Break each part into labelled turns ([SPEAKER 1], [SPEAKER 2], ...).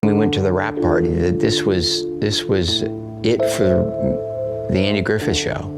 [SPEAKER 1] We went to the wrap party. That this was it for the Andy Griffith Show.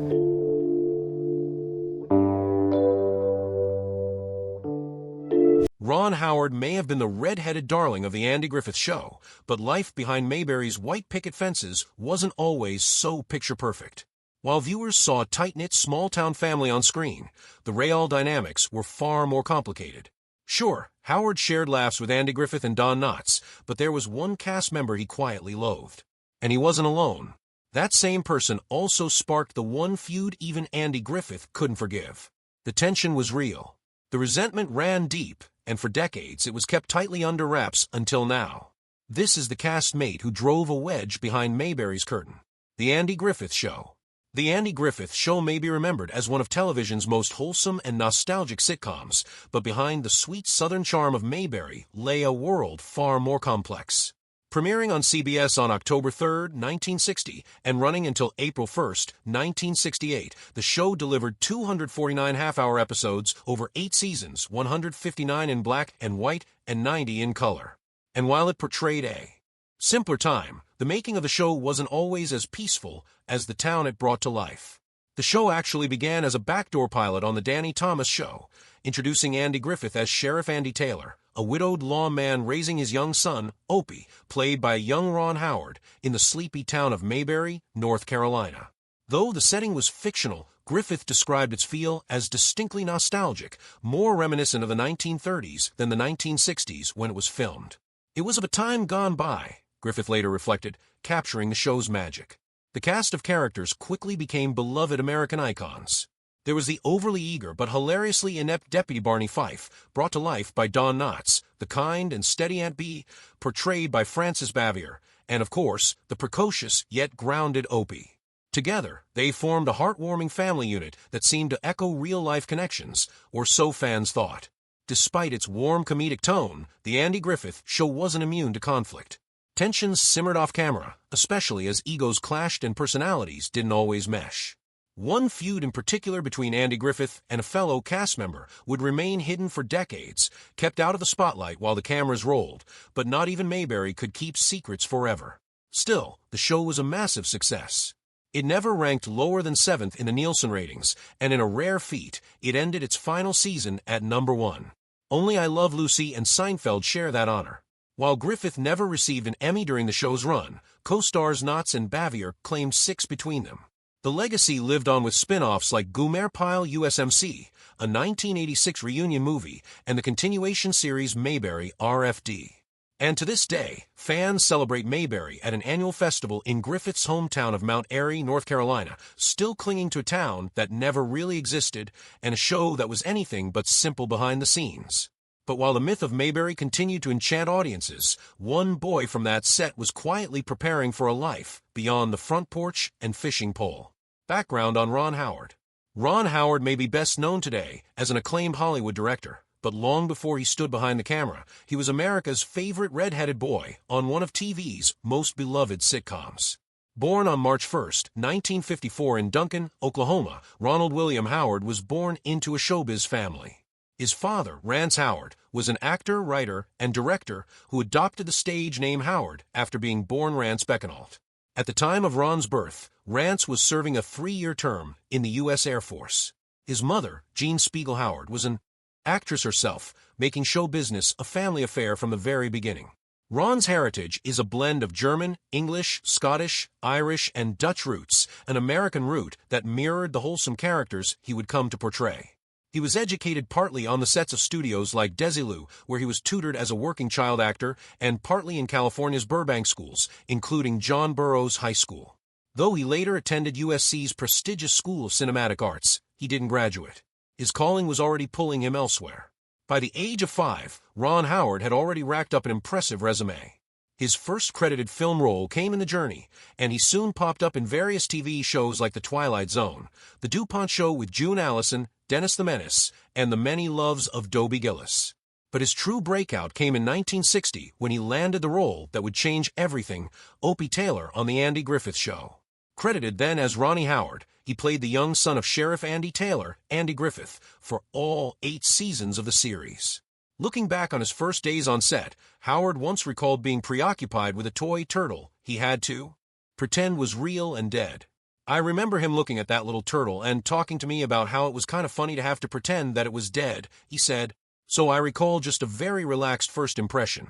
[SPEAKER 2] Ron Howard may have been the red-headed darling of the Andy Griffith Show, but life behind Mayberry's white picket fences wasn't always so picture-perfect. While viewers saw a tight-knit small-town family on screen, the real dynamics were far more complicated. Sure, Howard shared laughs with Andy Griffith and Don Knotts, but there was one cast member he quietly loathed. And he wasn't alone. That same person also sparked the one feud even Andy Griffith couldn't forgive. The tension was real. The resentment ran deep, and for decades it was kept tightly under wraps until now. This is the castmate who drove a wedge behind Mayberry's curtain. The Andy Griffith Show. The Andy Griffith Show may be remembered as one of television's most wholesome and nostalgic sitcoms, but behind the sweet southern charm of Mayberry lay a world far more complex. Premiering on CBS on October 3, 1960, and running until April 1, 1968, the show delivered 249 half-hour episodes over 8 seasons, 159 in black and white and 90 in color. And while it portrayed a simpler time, the making of the show wasn't always as peaceful as the town it brought to life. The show actually began as a backdoor pilot on the Danny Thomas Show, introducing Andy Griffith as Sheriff Andy Taylor, a widowed lawman raising his young son, Opie, played by young Ron Howard, in the sleepy town of Mayberry, North Carolina. Though the setting was fictional, Griffith described its feel as distinctly nostalgic, more reminiscent of the 1930s than the 1960s when it was filmed. It was of a time gone by, Griffith later reflected, capturing the show's magic. The cast of characters quickly became beloved American icons. There was the overly eager but hilariously inept Deputy Barney Fife, brought to life by Don Knotts, the kind and steady Aunt Bee, portrayed by Frances Bavier, and of course, the precocious yet grounded Opie. Together, they formed a heartwarming family unit that seemed to echo real-life connections, or so fans thought. Despite its warm comedic tone, the Andy Griffith Show wasn't immune to conflict. Tensions simmered off camera, especially as egos clashed and personalities didn't always mesh. One feud in particular between Andy Griffith and a fellow cast member would remain hidden for decades, kept out of the spotlight while the cameras rolled, but not even Mayberry could keep secrets forever. Still, the show was a massive success. It never ranked lower than 7th in the Nielsen ratings, and in a rare feat, it ended its final season at number 1. Only I Love Lucy and Seinfeld share that honor. While Griffith never received an Emmy during the show's run, co-stars Knotts and Bavier claimed 6 between them. The legacy lived on with spin-offs like Goomerpile USMC, a 1986 reunion movie, and the continuation series Mayberry RFD. And to this day, fans celebrate Mayberry at an annual festival in Griffith's hometown of Mount Airy, North Carolina, still clinging to a town that never really existed and a show that was anything but simple behind the scenes. But while the myth of Mayberry continued to enchant audiences, one boy from that set was quietly preparing for a life beyond the front porch and fishing pole. Background on Ron Howard. Ron Howard may be best known today as an acclaimed Hollywood director, but long before he stood behind the camera, he was America's favorite red-headed boy on one of TV's most beloved sitcoms. Born on March 1, 1954 in Duncan, Oklahoma, Ronald William Howard was born into a showbiz family. His father, Rance Howard, was an actor, writer, and director who adopted the stage name Howard after being born Rance Beckenault. At the time of Ron's birth, Rance was serving a 3-year term in the U.S. Air Force. His mother, Jean Spiegel Howard, was an actress herself, making show business a family affair from the very beginning. Ron's heritage is a blend of German, English, Scottish, Irish, and Dutch roots, an American root that mirrored the wholesome characters he would come to portray. He was educated partly on the sets of studios like Desilu, where he was tutored as a working child actor, and partly in California's Burbank schools, including John Burroughs High School. Though he later attended USC's prestigious School of Cinematic Arts, he didn't graduate. His calling was already pulling him elsewhere. By the age of 5, Ron Howard had already racked up an impressive resume. His first credited film role came in The Journey, and he soon popped up in various TV shows like The Twilight Zone, The DuPont Show with June Allison, Dennis the Menace, and The Many Loves of Dobie Gillis. But his true breakout came in 1960 when he landed the role that would change everything, Opie Taylor on The Andy Griffith Show. Credited then as Ronnie Howard, he played the young son of Sheriff Andy Taylor, Andy Griffith, for all 8 seasons of the series. Looking back on his first days on set, Howard once recalled being preoccupied with a toy turtle he had to pretend was real and dead. I remember him looking at that little turtle and talking to me about how it was kind of funny to have to pretend that it was dead, he said. So I recall just a very relaxed first impression.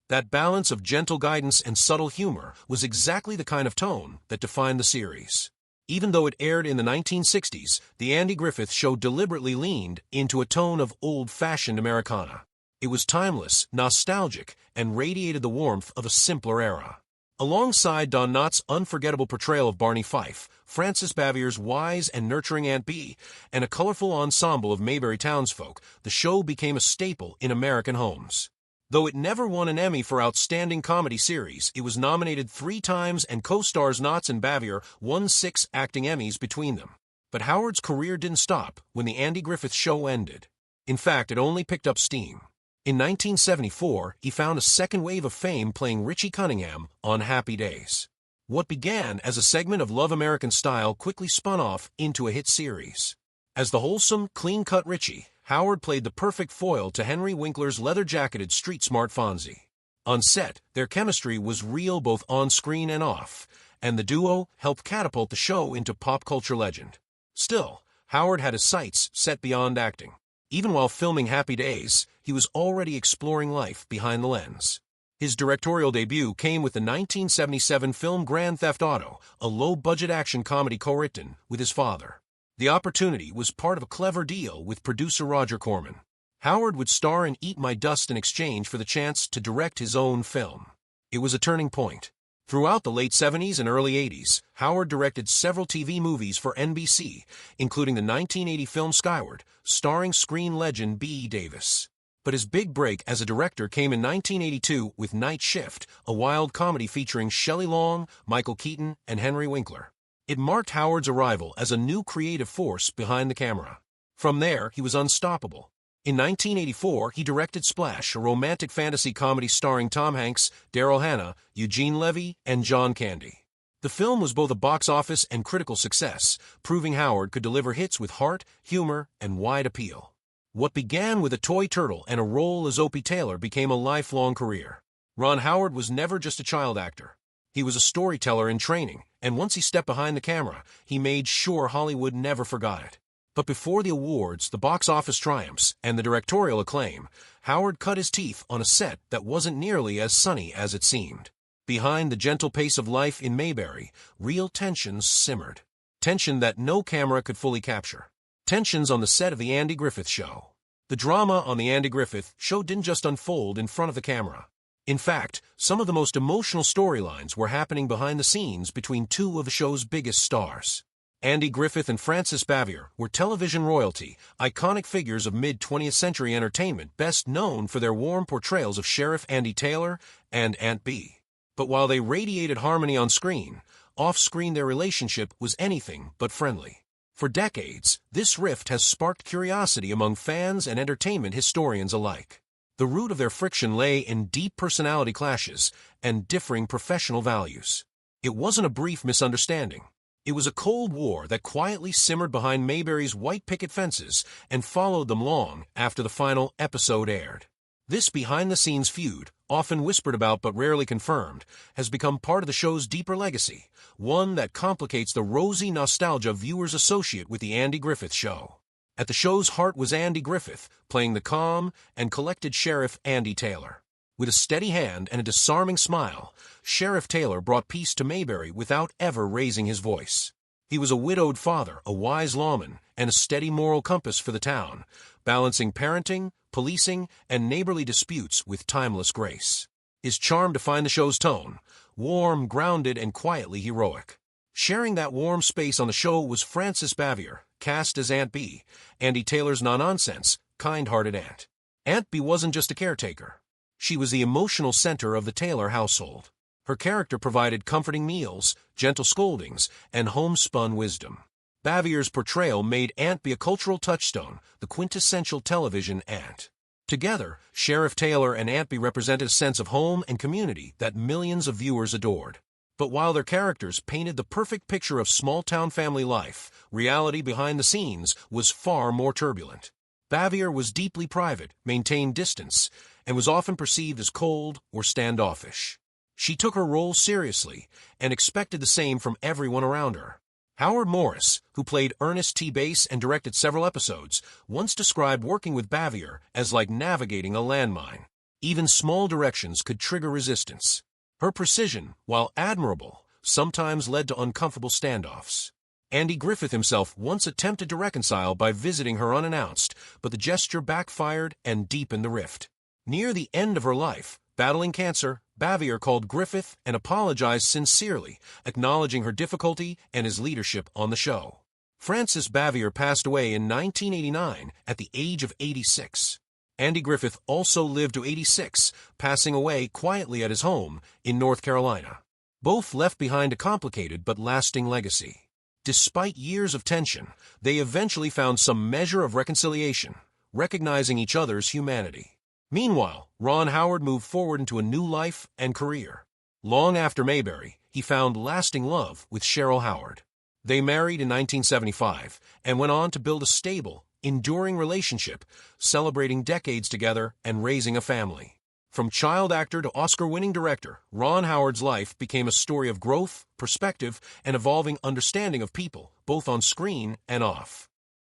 [SPEAKER 2] That balance of gentle guidance and subtle humor was exactly the kind of tone that defined the series. Even though it aired in the 1960s, the Andy Griffith Show deliberately leaned into a tone of old-fashioned Americana. It was timeless, nostalgic, and radiated the warmth of a simpler era. Alongside Don Knotts' unforgettable portrayal of Barney Fife, Frances Bavier's wise and nurturing Aunt Bee, and a colorful ensemble of Mayberry townsfolk, the show became a staple in American homes. Though it never won an Emmy for Outstanding Comedy Series, it was nominated 3 times and co-stars Knotts and Bavier won 6 acting Emmys between them. But Howard's career didn't stop when the Andy Griffith Show ended. In fact, it only picked up steam. In 1974, he found a second wave of fame playing Richie Cunningham on Happy Days. What began as a segment of Love American Style quickly spun off into a hit series. As the wholesome, clean-cut Richie, Howard played the perfect foil to Henry Winkler's leather-jacketed street-smart Fonzie. On set, their chemistry was real both on-screen and off, and the duo helped catapult the show into pop culture legend. Still, Howard had his sights set beyond acting. Even while filming Happy Days, he was already exploring life behind the lens. His directorial debut came with the 1977 film Grand Theft Auto, a low-budget action comedy co-written with his father. The opportunity was part of a clever deal with producer Roger Corman. Howard would star in Eat My Dust in exchange for the chance to direct his own film. It was a turning point. Throughout the late 70s and early 80s, Howard directed several TV movies for NBC, including the 1980 film Skyward, starring screen legend B.E. Davis. But his big break as a director came in 1982 with Night Shift, a wild comedy featuring Shelley Long, Michael Keaton, and Henry Winkler. It marked Howard's arrival as a new creative force behind the camera. From there, he was unstoppable. In 1984, he directed Splash, a romantic fantasy comedy starring Tom Hanks, Daryl Hannah, Eugene Levy, and John Candy. The film was both a box office and critical success, proving Howard could deliver hits with heart, humor, and wide appeal. What began with a toy turtle and a role as Opie Taylor became a lifelong career. Ron Howard was never just a child actor. He was a storyteller in training, and once he stepped behind the camera, he made sure Hollywood never forgot it. But before the awards, the box office triumphs, and the directorial acclaim, Howard cut his teeth on a set that wasn't nearly as sunny as it seemed. Behind the gentle pace of life in Mayberry, real tensions simmered. Tension that no camera could fully capture. Tensions on the set of The Andy Griffith Show. The drama on The Andy Griffith Show didn't just unfold in front of the camera. In fact, some of the most emotional storylines were happening behind the scenes between 2 of the show's biggest stars. Andy Griffith and Frances Bavier were television royalty, iconic figures of mid-20th century entertainment best known for their warm portrayals of Sheriff Andy Taylor and Aunt Bee. But while they radiated harmony on screen, off-screen their relationship was anything but friendly. For decades, this rift has sparked curiosity among fans and entertainment historians alike. The root of their friction lay in deep personality clashes and differing professional values. It wasn't a brief misunderstanding. It was a Cold War that quietly simmered behind Mayberry's white picket fences and followed them long after the final episode aired. This behind-the-scenes feud, often whispered about but rarely confirmed, has become part of the show's deeper legacy, one that complicates the rosy nostalgia viewers associate with The Andy Griffith Show. At the show's heart was Andy Griffith, playing the calm and collected Sheriff Andy Taylor. With a steady hand and a disarming smile, Sheriff Taylor brought peace to Mayberry without ever raising his voice. He was a widowed father, a wise lawman, and a steady moral compass for the town, balancing parenting, policing, and neighborly disputes with timeless grace. His charm defined the show's tone, warm, grounded, and quietly heroic. Sharing that warm space on the show was Frances Bavier, cast as Aunt Bee, Andy Taylor's no-nonsense, kind-hearted aunt. Aunt Bee wasn't just a caretaker. She was the emotional center of the Taylor household. Her character provided comforting meals, gentle scoldings, and homespun wisdom. Bavier's portrayal made Aunt Bee a cultural touchstone, the quintessential television aunt. Together, Sheriff Taylor and Aunt Bee represented a sense of home and community that millions of viewers adored. But while their characters painted the perfect picture of small-town family life, reality behind the scenes was far more turbulent. Bavier was deeply private, maintained distance, and was often perceived as cold or standoffish. She took her role seriously and expected the same from everyone around her. Howard Morris, who played Ernest T. Bass and directed several episodes, once described working with Bavier as like navigating a landmine. Even small directions could trigger resistance. Her precision, while admirable, sometimes led to uncomfortable standoffs. Andy Griffith himself once attempted to reconcile by visiting her unannounced, but the gesture backfired and deepened the rift. Near the end of her life, battling cancer, Bavier called Griffith and apologized sincerely, acknowledging her difficulty and his leadership on the show. Frances Bavier passed away in 1989 at the age of 86. Andy Griffith also lived to 86, passing away quietly at his home in North Carolina. Both left behind a complicated but lasting legacy. Despite years of tension, they eventually found some measure of reconciliation, recognizing each other's humanity. Meanwhile, Ron Howard moved forward into a new life and career. Long after Mayberry, he found lasting love with Cheryl Howard. They married in 1975 and went on to build a stable, enduring relationship, celebrating decades together and raising a family. From child actor to Oscar-winning director, Ron Howard's life became a story of growth, perspective, and evolving understanding of people, both on screen and off.